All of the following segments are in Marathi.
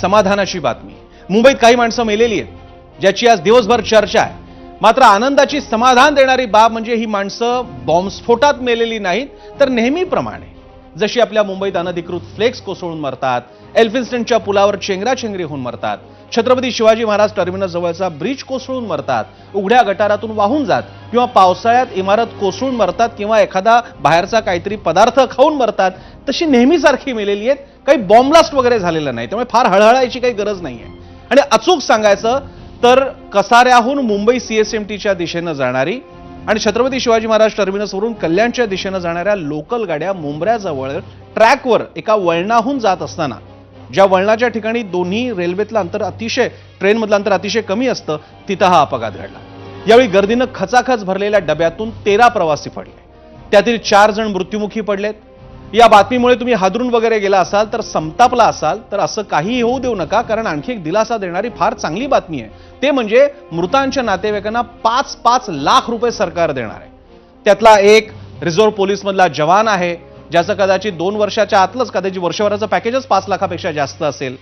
समाधानाची बातमी. मुंबईत काही माणसं मेलेली आहेत ज्याची आज दिवसभर चर्चा आहे. मात्र आनंदाची समाधान देणारी बाब म्हणजे ही माणसं बॉम्बस्फोटात मेलेली नाहीत, तर नेहमीप्रमाणे जशी आपल्या मुंबईत अनधिकृत फ्लेक्स कोसळून मरतात, एल्फिन्स्टनच्या पुलावर चेंगराचेंगरी होऊन मरतात, छत्रपती शिवाजी महाराज टर्मिनस जवळचा ब्रिज कोसळून मरतात, उघड्या गटारातून वाहून जात, किंवा पावसाळ्यात इमारत कोसळून मरतात, किंवा एखादा बाहेरचा काहीतरी पदार्थ खाऊन मरतात, तशी नेहमीसारखी मेलेली आहेत. काही बॉम्ब ब्लास्ट वगैरे झालेलं नाही, त्यामुळे फार हळहळायची काही गरज नाहीये. आणि अचूक सांगायचं तर कसाऱ्याहून मुंबई सीएसएमटीच्या दिशेनं जाणारी आणि छत्रपती शिवाजी महाराज टर्मिनसवरून कल्याणच्या दिशेनं जाणाऱ्या लोकल गाड्या मुंब्र्याजवळ ट्रॅकवर एका वळणाहून जात असताना, ज्या वळणाच्या ठिकाणी दोन्ही रेल्वेतलं अंतर ट्रेनमधलं अंतर अतिशय कमी असतं, तिथं हा अपघात घडला. यावेळी गर्दीनं खचाखच भरलेल्या डब्यातून 13 प्रवासी पडले, त्यातील 4 जण मृत्युमुखी पडलेत. या बातमीमुळे तुम्ही हादरून वगैरे गेला असाल तर संतापला असाल तर असं काही होऊ देऊ नका, कारण आणखी एक दिलासा देणारी फार चांगली बातमी आहे. ते म्हणजे मृतांच्या नातेवाईकांना 5-5 लाख रुपये सरकार देणार आहे. त्यातला एक रिझर्व्ह पोलीस मधला जवान आहे, ज्याचं कदाचित 2 वर्षाच्या आतलंच कदाचित वर्षभराचं पॅकेजच 5 लाखापेक्षा जास्त असेल.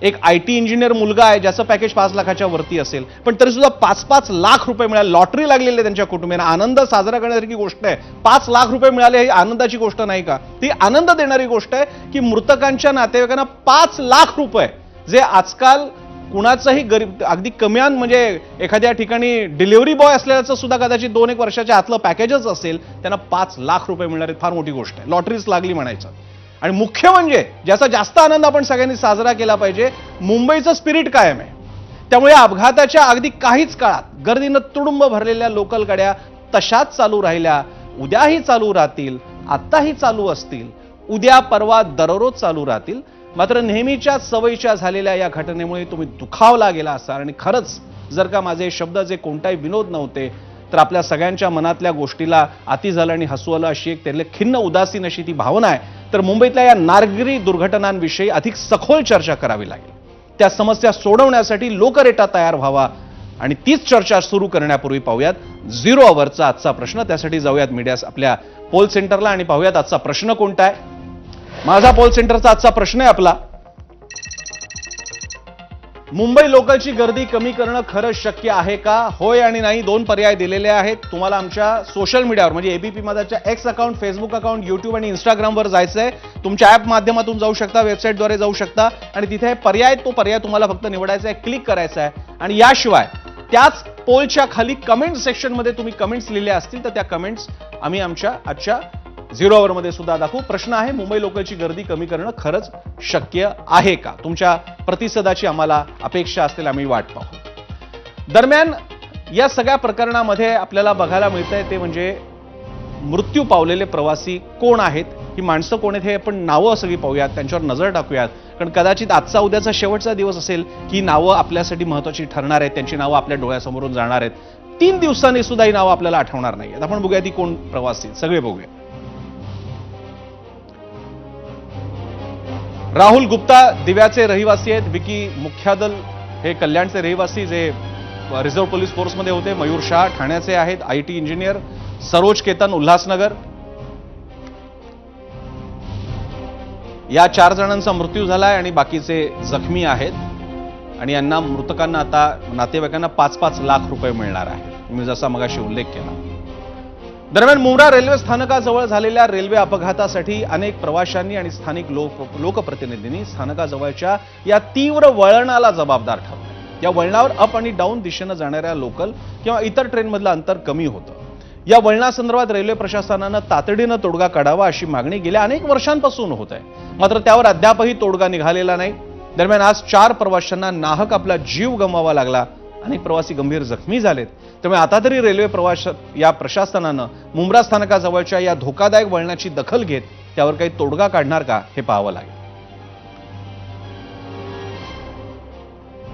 एक आयटी इंजिनियर मुलगा आहे ज्याचं पॅकेज 5 लाखाच्या वरती असेल, पण तरी सुद्धा 5-5 लाख रुपये मिळाले. लॉटरी लागलेली आहे त्यांच्या कुटुंबियांना. आनंद साजरा करण्यासारखी गोष्ट आहे. 5 लाख रुपये मिळाले ही आनंदाची गोष्ट नाही का? ती आनंद देणारी गोष्ट आहे की मृतकांच्या नातेवाईकांना 5 लाख रुपये, जे आजकाल कुणाचंही गरीब अगदी कम्यान म्हणजे एखाद्या ठिकाणी डिलिव्हरी बॉय असल्याचं सुद्धा कदाचित 2-1 वर्षाच्या आतलं पॅकेजच असेल, त्यांना 5 लाख रुपये मिळणार आहेत. फार मोठी गोष्ट आहे. लॉटरीच लागली म्हणायचं. आणि मुख्य म्हणजे ज्याचा जास्त आनंद आपण सगळ्यांनी साजरा केला पाहिजे, मुंबईचं स्पिरिट कायम आहे. त्यामुळे अपघाताच्या अगदी काहीच काळात गर्दीनं तुडुंब भरलेल्या लोकल गाड्या तशाच चालू राहिल्या, उद्याही चालू राहतील, आत्ताही चालू असतील, उद्या परवा दररोज चालू राहतील. मात्र नेहमीच्या सवयीच्या झालेल्या या घटनेमुळे तुम्ही दुखावला गेला असाल, आणि खरंच जर का माझे शब्द जे कोणताही विनोद नव्हते, तर आपल्या सगळ्यांच्या मनातल्या गोष्टीला अति झालं आणि हसू आलं अशी एक त्यातली खिन्न उदासीन अशी ती भावना आहे. तर मुंबईतल्या या नारगिरी दुर्घटनांविषयी अधिक सखोल चर्चा करावी लागेल. त्या समस्या सोडवण्यासाठी लोकरेटा तयार व्हावा, आणि तीच चर्चा सुरू करण्यापूर्वी पाहूयात 0 अवरचा आजचा प्रश्न. त्यासाठी जाऊयात मीडिया आपल्या पोल सेंटरला आणि पाहूयात आजचा प्रश्न कोणता आहे. माझा पोल सेंटरचा आजचा प्रश्न आहे आपला: मुंबई लोकलची गर्दी कमी करणं खरंच शक्य आहे का? होय आणि नाही 2 पर्याय दिलेले आहेत. तुम्हाला आमच्या सोशल मीडियावर म्हणजे एबीपी माझाच्या X account, Facebook account, YouTube आणि इंस्टाग्रामवर जायचंय. तुमच्या ॲप माध्यमातून जाऊ शकता, वेबसाईटद्वारे जाऊ शकता, आणि तिथे पर्याय तो पर्याय तुम्हाला फक्त निवडायचा आहे, क्लिक करायचा आहे. आणि याशिवाय त्याच पोलच्या खाली कमेंट सेक्शनमध्ये तुम्ही कमेंट्स लिहिल्या असतील तर त्या कमेंट्स आम्ही आमच्या आजच्या 0 अवरमध्ये सुद्धा दाखवू. प्रश्न आहे, मुंबई लोकलची गर्दी कमी करणं खरंच शक्य आहे का? तुमच्या प्रतिसादाची आम्हाला अपेक्षा असतील, आम्ही वाट पाहू. दरम्यान या सगळ्या प्रकरणामध्ये आपल्याला बघायला मिळतंय ते म्हणजे मृत्यू पावलेले प्रवासी कोण आहेत, ही माणसं कोण आहेत, हे आपण नावं सगळी पाहूयात, त्यांच्यावर नजर टाकूयात. कारण कदाचित आजचा उद्याचा शेवटचा दिवस असेल की नावं आपल्यासाठी महत्वाची ठरणार आहेत, त्यांची नावं आपल्या डोळ्यासमोरून जाणार आहेत. 3 दिवसांनी सुद्धा ही नावं आपल्याला आठवणार नाही आहेत. आपण बघूया ती कोण प्रवासी, सगळे बघूया. राहुल गुप्ता दिव्याचे रहिवासी आहेत. विकी मुख्यादल हे कल्याणचे रहिवासी जे रिझर्व्ह पोलीस फोर्समध्ये होते. मयूर शाह ठाण्याचे आहेत, आयटी इंजिनियर. सरोज केतन उल्हासनगर. या 4 जणांचा मृत्यू झालाय आणि बाकीचे जखमी आहेत, आणि यांना मृतकांना आता नातेवाईकांना 5-5 लाख रुपये मिळणार आहे, मी जसा मगाशी उल्लेख केला. दरम्यान मुंब्रा रेल्वे स्थानकाजवळ झालेल्या रेल्वे अपघातासाठी अनेक प्रवाशांनी आणि स्थानिक लोकप्रतिनिधींनी स्थानकाजवळच्या या तीव्र वळणाला जबाबदार ठरवले. या वळणावर अप आणि डाऊन दिशेनं जाणाऱ्या लोकल किंवा इतर ट्रेनमधलं अंतर कमी होतं. या वळणासंदर्भात रेल्वे प्रशासनानं तातडीनं तोडगा काढावा अशी मागणी गेल्या अनेक वर्षांपासून होत आहे. मात्र त्यावर अद्यापही तोडगा निघालेला नाही. दरम्यान आज 4 प्रवाशांना नाहक आपला जीव गमवावा लागला. अनेक प्रवासी गंभीर जखमी झालेत. त्यामुळे आता तरी रेल्वे या प्रशासनानं मुंब्रा स्थानकाजवळच्या या धोकादायक वळणाची दखल घेत त्यावर काही तोडगा काढणार का हे पाहावं लागेल.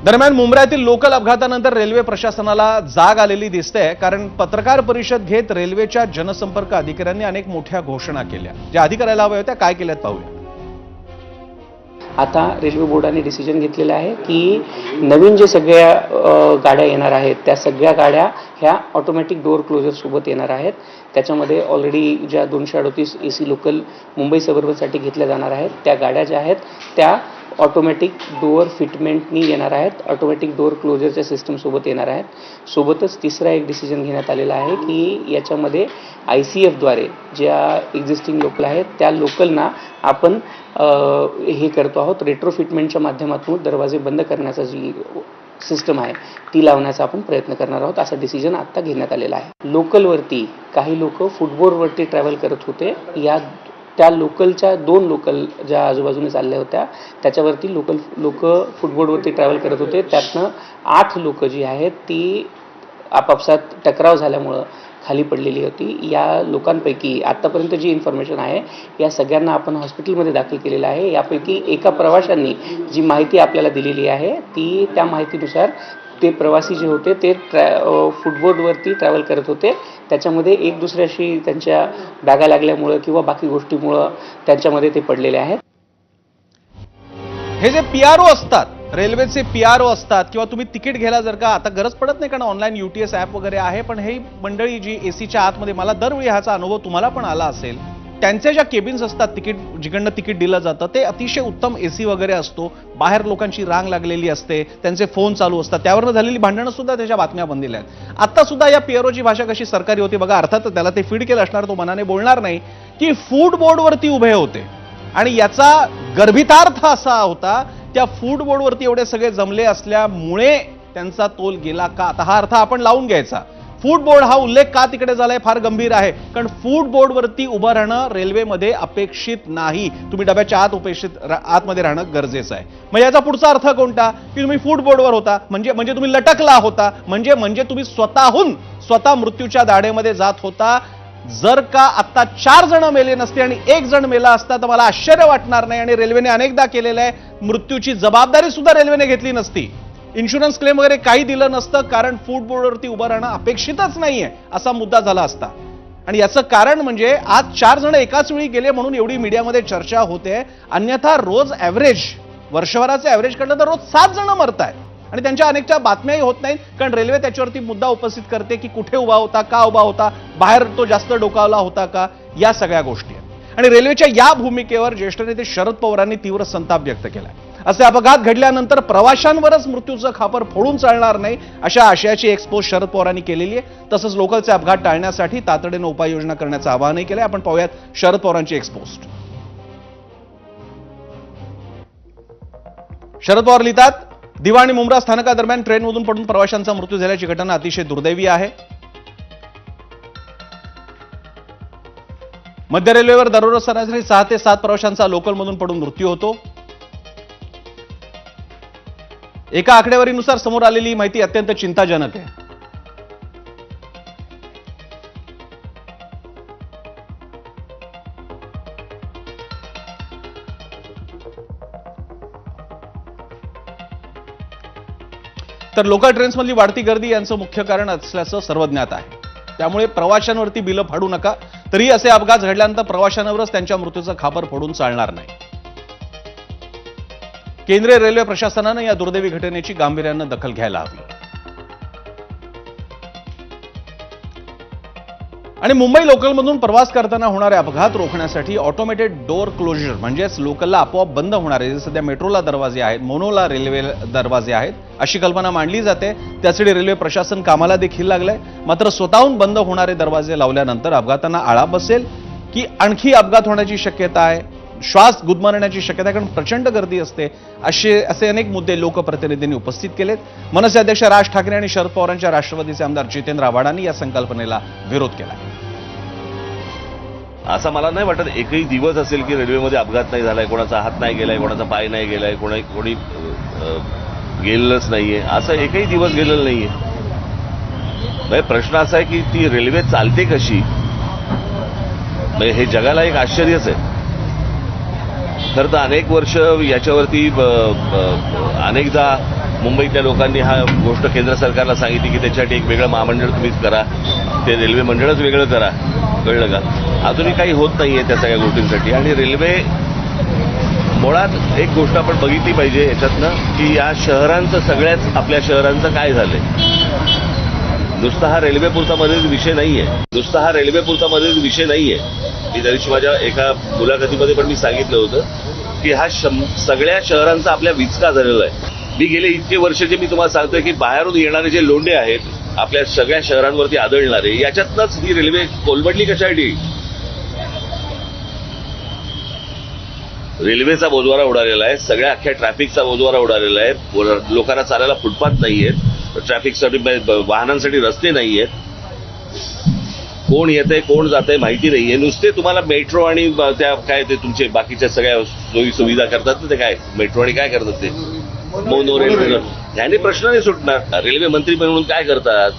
दरम्यान मुंब्र्यातील लोकल अपघातानंतर रेल्वे प्रशासनाला जाग आलेली दिसते, कारण पत्रकार परिषद घेत रेल्वेच्या जनसंपर्क अधिकाऱ्यांनी अनेक मोठ्या घोषणा केल्या. ज्या अधिकाऱ्याला हव्या होत्या काय केल्यात पाहूया. आता रेल्वे बोर्डाने डिसिजन घेतलेलं आहे की नवीन जे सगळ्या गाड्या येणार आहेत त्या सगळ्या गाड्या ह्या ऑटोमॅटिक डोअर क्लोजर सोबत येणार आहेत. त्याच्यामध्ये ऑलरेडी ज्या 238 AC लोकल मुंबई सबअर्बनसाठी घेतल्या जाणार आहेत त्या गाड्या ज्या आहेत त्या ऑटोमॅटिक डोअर फिटमेंटनी येणार आहेत, ऑटोमॅटिक डोअर क्लोजरच्या सिस्टमसोबत येणार आहेत. सोबतच तिसरा एक डिसिजन घेण्यात आलेला आहे की याच्यामध्ये ICFद्वारे ज्या एक्झिस्टिंग लोकल आहेत त्या लोकलना आपण हे करतो आहोत, रेट्रोफिटमेंटच्या माध्यमातून दरवाजे बंद करण्याचा जी सिस्टम आहे ती लावण्याचा आपण प्रयत्न करणार आहोत, असा डिसिजन आत्ता घेण्यात आलेला आहे. लोकलवरती काही लोक फुटबोर्डवरती ट्रॅव्हल करत होते, त्या लोकलच्या 2 लोकल ज्या आजूबाजूने चालल्या होत्या त्याच्यावरती लोक फुटबोर्डवरती ट्रॅव्हल करत होते. त्यातनं 8 लोक जी आहेत ती आपापसात टकराव झाल्यामुळं खाली पडलेली होती. या लोकांपैकी आत्तापर्यंत जी इन्फॉर्मेशन आहे या सगळ्यांना आपण हॉस्पिटलमध्ये दाखल केलेलं आहे. यापैकी एका प्रवाशांनी जी माहिती आपल्याला दिलेली आहे त्या माहितीनुसार ते प्रवासी जे होते ते फुटबोर्डवरती ट्रॅव्हल करत होते. त्याच्यामध्ये एक दुसऱ्याशी त्यांच्या बॅगा लागल्यामुळं किंवा बाकी गोष्टीमुळं त्यांच्यामध्ये ते पडलेले आहेत. हे जे PRO असतात, रेल्वेचे PRO असतात, किंवा तुम्ही तिकीट घ्यायला जर का आता गरज पडत नाही कारण ऑनलाईन UTS ॲप वगैरे आहे, पण हे मंडळी जी एसीच्या आतमध्ये, मला दरवेळी ह्याचा अनुभव तुम्हाला पण आला असेल, त्यांचे ज्या केबिन्स असतात, जिकडनं तिकीट दिलं जातं ते अतिशय उत्तम AC वगैरे असतो, बाहेर लोकांची रांग लागलेली असते, त्यांचे फोन चालू असतात, त्यावरनं झालेली भांडणं सुद्धा त्याच्या बातम्या बनलेल्या आहेत. आता सुद्धा या PROची भाषा कशी सरकारी होती बघा. अर्थात त्याला ते फीड केलं असणार, तो मनाने बोलणार नाही, की फूड बोर्डवरती उभे होते आणि याचा गर्भितार्थ असा होता त्या फूड बोर्डवरती एवढे सगळे जमले असल्यामुळे त्यांचा तोल गेला का. आता हा अर्थ आपण लावून घ्यायचा. फूड बोर्ड हा उल्लेख का तिकडे झालाय फार गंभीर आहे, कारण फूड बोर्डवरती उभं राहणं रेल्वेमध्ये अपेक्षित नाही. तुम्ही डब्याच्या आतमध्ये राहणं गरजेचं आहे. मग याचा पुढचा अर्थ कोणता, की तुम्ही फूड बोर्डवर होता म्हणजे तुम्ही लटकला होता, म्हणजे तुम्ही स्वतः मृत्यूच्या दाढेमध्ये जात होता. जर का आता 4 जण मेले नसते आणि 1 जण मेला असता तर मला आश्चर्य वाटणार नाही. आणि रेल्वेने अनेकदा केलेलं आहे, मृत्यूची जबाबदारी सुद्धा रेल्वेने घेतली नसती, इन्शुरन्स क्लेम वगैरे काही दिलं नसतं, कारण फूड बोर्डवरती उभं राहणं अपेक्षितच नाहीये असा मुद्दा झाला असता. आणि याचं कारण म्हणजे आज 4 जण एकाच वेळी गेले म्हणून एवढी मीडियामध्ये चर्चा होते. अन्यथा रोज वर्षभराचे ॲव्हरेज काढलं तर रोज 7 जण मरतायत आणि त्यांच्या अनेकच्या बातम्याही होत नाहीत, कारण रेल्वे त्याच्यावरती मुद्दा उपस्थित करते की कुठे उभा होता, का उभा होता, बाहेर तो जास्त डोकावला होता का, या सगळ्या गोष्टी आहेत. आणि रेल्वेच्या या भूमिकेवर ज्येष्ठ नेते शरद पवारांनी तीव्र संताप व्यक्त केलाय. असे अपघात घडल्यानंतर प्रवाशांवरच मृत्यूचं खापर फोडून चालणार नाही अशा आशयाची एक्सपोज शरद पवारांनी केलेली आहे. तसंच लोकलचे अपघात टाळण्यासाठी तातडीनं उपाययोजना करण्याचं आवाहनही केलंय. आपण पाहूयात शरद पवारांची एक्सपोज. शरद पवार लिहितात, दिवा आणि मुंब्रा स्थानकादरम्यान ट्रेनमधून पडून प्रवाशांचा मृत्यू झाल्याची घटना अतिशय दुर्दैवी आहे. मध्य रेल्वेवर दररोज सरासरी 6 ते 7 प्रवाशांचा लोकलमधून पडून मृत्यू होतो. एका आकडेवारीनुसार समोर आलेली माहिती अत्यंत चिंताजनक आहे. तर लोकल ट्रेन्समधली वाढती गर्दी यांचं मुख्य कारण असल्याचं सर्वज्ञात आहे. त्यामुळे प्रवाशांवरती बिलं फाडू नका. तरी असे अपघात घडल्यानंतर प्रवाशांवरच त्यांच्या मृत्यूचं खापर फोडून चालणार नाही. केंद्रीय रेल्वे प्रशासनानं या दुर्दैवी घटनेची गांभीर्यानं दखल घ्यायला हवी. आणि मुंबई लोकलमधून प्रवास करताना होणारे अपघात रोखण्यासाठी ऑटोमेटेड डोअर क्लोजर म्हणजेच लोकलला आपोआप बंद होणारे, जे सध्या मेट्रोला दरवाजे आहेत, मोनोला रेल्वे दरवाजे आहेत, अशी कल्पना मांडली जाते. त्यासाठी रेल्वे प्रशासन कामाला देखील लागलंय. मात्र स्वतःहून बंद होणारे दरवाजे लावल्यानंतर अपघातांना आळा बसेल की आणखी अपघात होण्याची शक्यता आहे, श्वास गुदमरण्याची शक्यता आहे, कारण प्रचंड गर्दी असते. असे अनेक मुद्दे लोकप्रतिनिधींनी उपस्थित केलेत. मनसे अध्यक्ष राज ठाकरे आणि शरद पवारांच्या राष्ट्रवादीचे आमदार जितेंद्र आव्हाडांनी या संकल्पनेला विरोध केला. असं मला नाही वाटत एकही दिवस असेल की रेल्वेमध्ये अपघात नाही झालाय, कोणाचा हात नाही गेलाय, कोणाचा पाय नाही गेलाय, कोणी गेलेलंच नाहीये, असं एकही दिवस गेलेलं नाहीये. प्रश्न असा आहे की ती रेल्वे चालते कशी, हे जगाला एक आश्चर्यच आहे. खरं तर अनेक वर्ष याच्यावरती अनेकदा मुंबईतल्या लोकांनी हा गोष्ट केंद्र सरकारला सांगितली की त्याच्यासाठी एक वेगळं महामंडळ तुम्हीच करा, ते रेल्वे मंडळच वेगळं करा, कळलं का. अजूनही काही होत नाहीये त्या सगळ्या गोष्टींसाठी. आणि रेल्वे मुळात एक गोष्ट आपण बघितली पाहिजे याच्यातनं की या शहरांचं, सगळ्याच आपल्या शहरांचं काय झालंय. नुसता हा रेल्वेपुरता मध्येच विषय नाहीये, मी त्या दिवशी माझ्या एका मुलाखतीमध्ये पण मी सांगितलं होतं की हा सगळ्या शहरांचा आपल्या विचका झालेला आहे. मी गेले इतके वर्षाचे मी तुम्हाला सांगतोय की बाहेरून येणारे जे लोंढे आहेत आपल्या सगळ्या शहरांवरती आदळणारे, याच्यातनंच ही रेल्वे कोलमडली कशासाठी? रेल्वेचा बोजवारा उडालेला आहे, सगळ्या अख्ख्या ट्रॅफिकचा बोजवारा उडालेला आहे. लोकांना चालायला फुटपाथ नाहीयेत, ट्रॅफिकसाठी वाहनांसाठी रस्ते नाहीयेत, कोण येतंय कोण जातंय माहिती नाहीये. नुसते तुम्हाला मेट्रो आणि त्या काय ते तुमचे बाकीच्या सगळ्या सोयी सुविधा करतात ना, ते काय मेट्रो आणि काय करतात ते मोनो रेल्वे, ह्याने प्रश्न नाही सुटणार. रेल्वे मंत्री म्हणून काय करतात?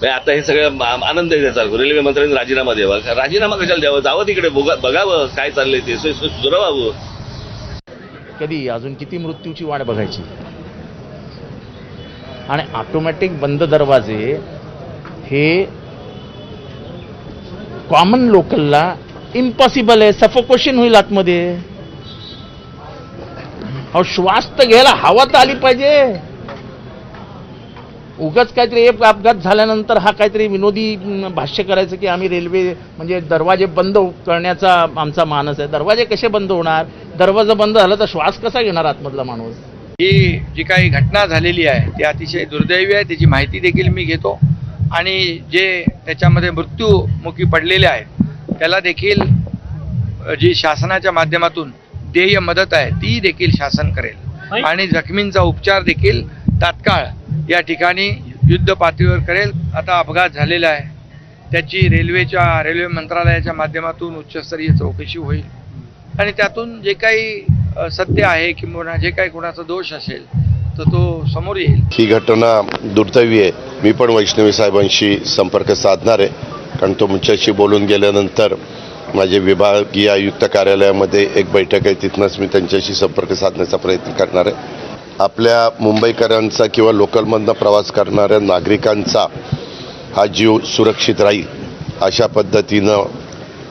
आता हे सगळं आनंद आहे त्याचा, रेल्वे मंत्र्यांनी राजीनामा द्यावा. राजीनामा कशाला द्यावा? जावं तिकडे बघावं काय चाललंय ते सुधारावं. कधी अजून किती मृत्यूची वाट बघायची? आणि ऑटोमॅटिक बंद दरवाजे हे कॉमन लोकलला इम्पॉसिबल आहे, सफोकेशन होईल आतमध्ये. अहो श्वास तर घ्यायला हवा तर आली पाहिजे. उगाच काहीतरी एक अपघात झाल्यानंतर हा काहीतरी विनोदी भाष्य करायचं की आम्ही रेल्वे म्हणजे दरवाजे बंद करण्याचा आमचा मानस आहे. दरवाजे कसे बंद होणार? दरवाजा बंद झाला तर श्वास कसा घेणार आतमधला माणूस? ही जी काही घटना झालेली आहे ती अतिशय दुर्दैवी आहे. त्याची माहिती देखील मी घेतो आणि जे त्याच्यामध्ये मृत्यूमुखी पडलेले आहेत त्याला देखील जी शासनाच्या माध्यमातून देय मदत आहे ती देखील शासन करेल आणि जखमींचा उपचार देखील तात्काळ या ठिकाणी युद्ध पातळीवर करेल. आता अपघात झालेला आहे त्याची रेल्वे मंत्रालयाच्या माध्यमातून उच्चस्तरीय चौकशी होईल आणि त्यातून जे काही सत्य आहे किंवा जे काही कोणाचा दोष असेल तर तो समोर येईल. ही घटना दुर्दैवी आहे. मी पण वैष्णवी साहेबांशी संपर्क साधणार आहे, कारण तुमच्याशी बोलून गेल्यानंतर माझे विभागीय आयुक्त कार्यालयामध्ये एक बैठक आहे, तिथनंच मी त्यांच्याशी संपर्क साधण्याचा प्रयत्न करणार आहे. आपल्या मुंबईकरांचा किंवा लोकलमधनं प्रवास करणाऱ्या नागरिकांचा हा जीव सुरक्षित राहील अशा पद्धतीनं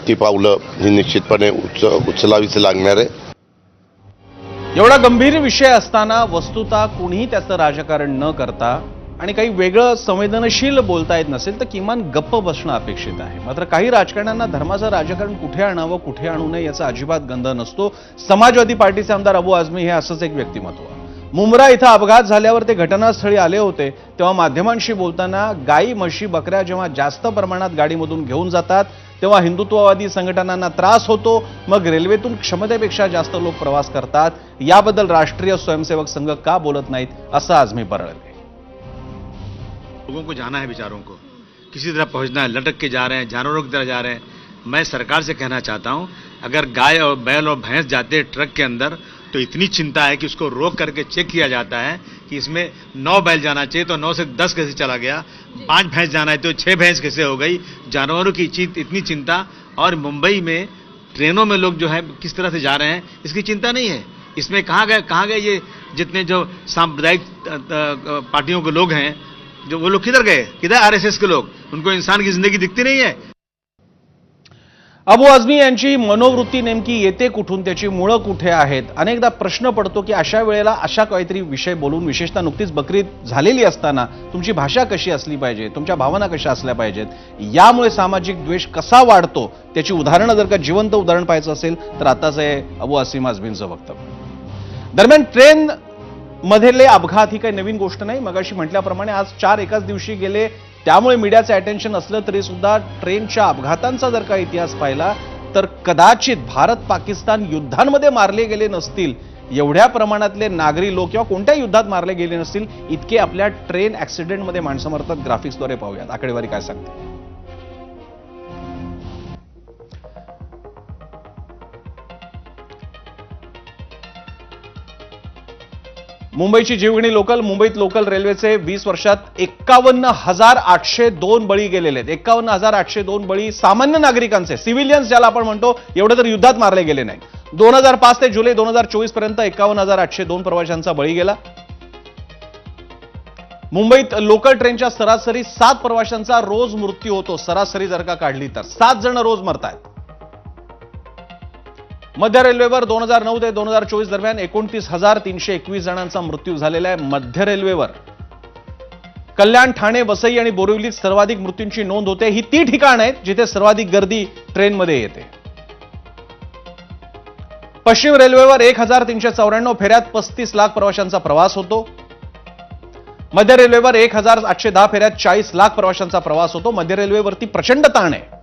ती पावलं ही निश्चितपणे उचलावीच लागणार आहे. एवढा गंभीर विषय असताना वस्तुतः कुणीही त्याचं राजकारण न करता आणि काही वेगळं संवेदनशील बोलता येत नसेल तर किमान गप्प बसणं अपेक्षित आहे. मात्र काही राजकारण्यांना धर्माचं राजकारण कुठे आणावं कुठे आणू नये याचा अजिबात गंध नसतो. समाजवादी पार्टीचे आमदार अबू आझमी हे असंच एक व्यक्तिमत्व. मुंब्रा इथं अपघात झाल्यावर ते घटनास्थळी आले होते तेव्हा माध्यमांशी बोलताना गायी म्हशी बकऱ्या जेव्हा जास्त प्रमाणात गाडीमधून घेऊन जातात तेव्हा हिंदुत्ववादी संघटनांना त्रास होतो, मग रेल्वेतून क्षमतेपेक्षा जास्त लोक प्रवास करतात. याबद्दल राष्ट्रीय स्वयंसेवक संघ का बोलत नाहीत असं आझमी परळले. लोगों को जाना है, बेचारों को किसी तरह पहुंचना है, लटक के जा रहे हैं, जानवरों की तरह जा रहे हैं. मैं सरकार से कहना चाहता हूं, अगर गाय और बैल और भैंस जाते हैं ट्रक के अंदर तो इतनी चिंता है कि उसको रोक करके चेक किया जाता है कि इसमें 9 बैल जाना चाहिए तो 9 से 10 कैसे चला गया, 5 भैंस जाना है तो 6 भैंस कैसे हो गई. जानवरों की इतनी चिंता. और मुंबई में ट्रेनों में लोग जो है किस तरह से जा रहे हैं इसकी चिंता नहीं है. इसमें कहाँ गए ये जितने जो सांप्रदायिक पार्टियों के लोग हैं, जो वो लोग किधर गए? किधर आरएसएस के लोग? उनको इंसान की जिंदगी दिखती नहीं है. अबू आझमी यांची मनोवृत्ती नेमकी येते कुठून, त्याची मुळं कुठे आहेत? अनेकदा प्रश्न पडतो की अशा वेळेला अशा काहीतरी विषय बोलून, विशेषतः नुकतीच बकरीद झालेली असताना तुमची भाषा कशी असली पाहिजे, तुमच्या भावना कशा असल्या पाहिजेत, यामुळे सामाजिक द्वेष कसा वाढतो त्याची उदाहरणं जर का जिवंत उदाहरण पाहायचं असेल तर आताच आहे अबू आझमींचं वक्तव्य. दरम्यान ट्रेन मधले अपघात ही काही नवीन गोष्ट नाही. मगाशी म्हटल्याप्रमाणे आज 4 एकाच दिवशी गेले, त्यामुळे मीडियाचं अटेन्शन असलं तरी सुद्धा ट्रेनच्या अपघातांचा जर का इतिहास पाहिला तर कदाचित भारत पाकिस्तान युद्धांमध्ये मारले गेले नसतील, एवढ्या प्रमाणातले नागरी लोक किंवा कोणत्या युद्धात मारले गेले नसतील इतके आपल्या ट्रेन ऍक्सिडेंटमध्ये माणसं मरतात. ग्राफिक्सद्वारे पाहूयात आकडेवारी काय सांगते. मुंबईची जीवघेणी लोकल. मुंबईत लोकल रेल्वेचे 20 वर्षात 51,802 बळी गेलेले आहेत. 51,802 बळी सामान्य नागरिकांचे, सिव्हिलियन्स ज्याला आपण म्हणतो, एवढे तर युद्धात मारले गेले नाही. 2005 ते जुलै 2024 पर्यंत 51,802 प्रवाशांचा बळी गेला. मुंबईत लोकल ट्रेनच्या सरासरी 7 प्रवाशांचा रोज मृत्यू होतो. सरासरी जर का काढली तर 7 जण रोज मरतायत. मध्य रेल्वेवर 2009 ते 2024 दरम्यान 29,321 जणांचा मृत्यू झालेला आहे. मध्य रेल्वेवर कल्याण, ठाणे, वसई आणि बोरिवलीत सर्वाधिक मृत्यूंची नोंद होते. ही ती ठिकाणं आहेत जिथे सर्वाधिक गर्दी ट्रेनमध्ये येते. पश्चिम रेल्वेवर 1394 फेऱ्यात 35 लाख प्रवाशांचा प्रवास होतो. मध्य रेल्वेवर 1810 फेऱ्यात 40 लाख प्रवाशांचा प्रवास होतो. मध्य रेल्वेवरती प्रचंड ताण आहे.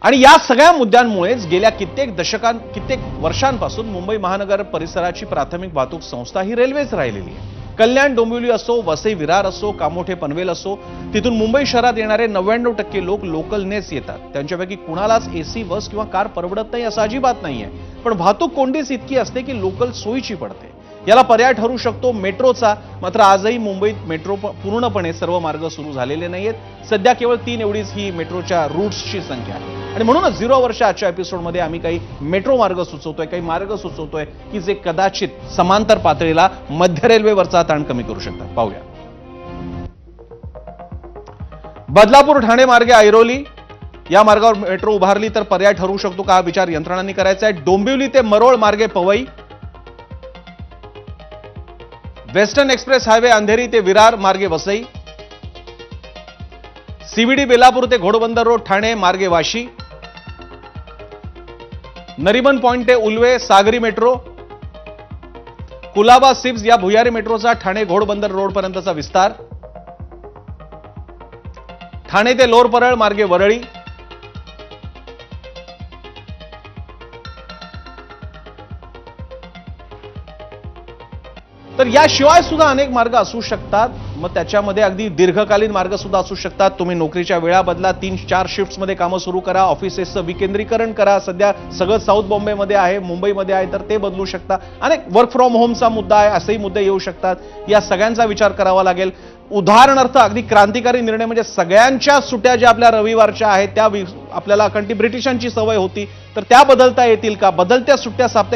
आणि या सगळ्या मुद्द्यांमुळेच गेल्या कित्येक वर्षांपासून मुंबई महानगर परिसराची प्राथमिक वाहतूक संस्था ही रेल्वेच राहिलेली आहे. कल्याण डोंबिवली असो, वसई विरार असो, कामोठे पनवेल असो, तिथून मुंबई शहरात येणारे 99% लोक लोकलनेच येतात. त्यांच्यापैकी कुणालाच एसी बस किंवा कार परवडत नाही असं अजिबात नाहीये. पण वाहतूक कोंडीच इतकी असते की लोकल सोयीची पडते. याला पर्याय ठरू शकतो मेट्रोचा. मात्र आजही मुंबईत मेट्रो पूर्णपणे सर्व मार्ग सुरू झालेले नाहीयेत. सध्या केवळ 3 एवढीच ही मेट्रोच्या रूट्सची संख्या आहे. आणि म्हणूनच 0 वर्ष आजच्या एपिसोडमध्ये आम्ही काही मेट्रो मार्ग सुचवतोय, काही मार्ग सुचवतोय की जे कदाचित समांतर पातळीला मध्य रेल्वेवरचा ताण कमी करू शकतात. पाहूया. बदलापूर ठाणे मार्गे ऐरोली या मार्गावर मेट्रो उभारली तर पर्याय ठरू शकतो का, हा विचार यंत्रणांनी करायचा आहे. डोंबिवली ते मरोळ मार्गे Powai, western express highway Andheri ते विरार मार्गे वसई, सीबीडी बेलापूर ते घोडबंदर रोड ठाणे मार्गे वाशी, नरिमन पॉइंट ते उल्वे सागरी मेट्रो, कुलाबा सिप्स या भुयारी मेट्रोचा ठाणे घोडबंदर रोड पर्यंतचा विस्तार, ठाणे ते लोअर परळ मार्गे वरळी, तर याशिवाय सुद्धा अनेक मार्ग असू शकतात. मग त्याच्यामध्ये अगदी दीर्घकालीन मार्ग सुद्धा असू शकतात. तुम्ही नोकरीच्या वेळा बदला, 3-4 शिफ्ट्समध्ये कामं सुरू करा, ऑफिसेसचं विकेंद्रीकरण करा. सध्या सगळं साऊथ बॉम्बेमध्ये आहे, मुंबईमध्ये आहे, तर ते बदलू शकता. अनेक वर्क फ्रॉम होमचा मुद्दा आहे, असेही मुद्दे येऊ शकतात. या सगळ्यांचा विचार करावा लागेल. उदाहरणार्थ अगदी क्रांतिकारी निर्णय म्हणजे सगळ्यांच्या सुट्ट्या ज्या आपल्या रविवारच्या आहेत त्या आपल्याला कंठी ब्रिटिशांची सवय होती, तर त्या बदलता येतील का? बदलत्या सुट्ट्या साप्ताहिक